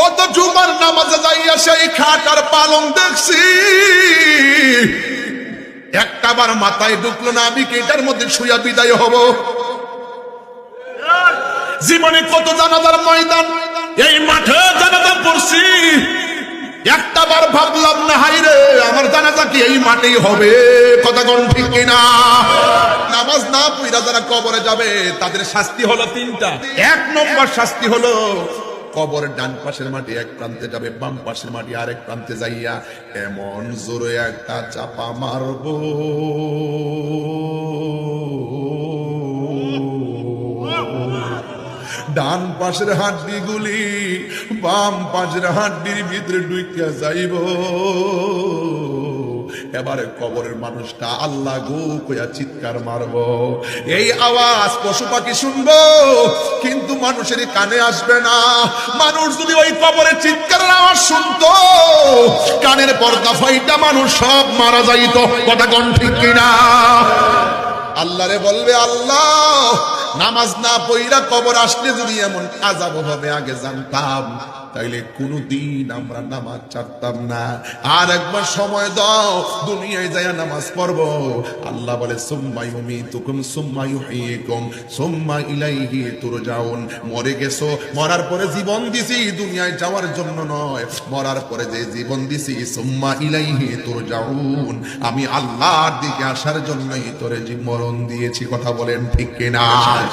কত জুমার নামাজে যাইয়া সেই খাট আর পালং দেখছি, একটাবার মাথায় ঢুকলো না আমি কি এটার মধ্যে শুয়া বিদায় হব। জীবনে কত জানাজার ময়দান, এই মাঠে জানাজা পড়ছি, একটাবার ভাবলাম না হাইরে আমার জানাজা কি এই মাঠেই হবে। কথা কোন ঠিক কিনা? নামাজ না পড়া যারা কবরে যাবে তাদের শাস্তি হলো তিনটা। এক নম্বর শাস্তি হলো কবরের ডান পাশের মাটি এক প্রান্তে যাবে, বাম পাশের মাটি আরেক প্রান্তে যাইয়া এমন জোরে একটা চাপা মারবো, ডান পাশের হাড্ডি গুলি বাম পাশের হাড্ডির ভিতরে ঢুকিয়া যাইব। এবারে কবরের মানুষটা আল্লাহ গো কইয়া চিৎকার মারব। এই আওয়াজ পশু পাখি শুনবো কিন্তু মানুষের কানে আসবে না। মানুষ যদি ওই কবরের চিৎকারের আওয়াজ শুনতো, কানের পর্দা ফাইটা মানুষ সব মারা যাইত। কথা কোন ঠিক কিনা? আল্লাহরে বলবে, আল্লাহ নামাজ না পড়া কবর আসলে যদি এমন আযাব হবে আগে জানতাম তাইলে কোনদিন আমরা নামাজ ছাড়তাম না। আর একবার সময় দাও, দুনিয়ায় যায়া নামাজ পড়বো। আল্লাহ বলে সুম্মা ইউমীতুকুম সুম্মা ইউহয়িকুম সুম্মা ইলাইহি তুরজাউন। মরে গেছো, মরার পরে জীবন দিছি দুনিয়ায় যাওয়ার জন্য নয়, মরার পরে যে জীবন দিছি সুম্মা ইলাইহি তুরজাউন, আমি আল্লাহর দিকে আসার জন্যই তোরে মরণ দিয়েছি। কথা বলেন ঠিক কিনা?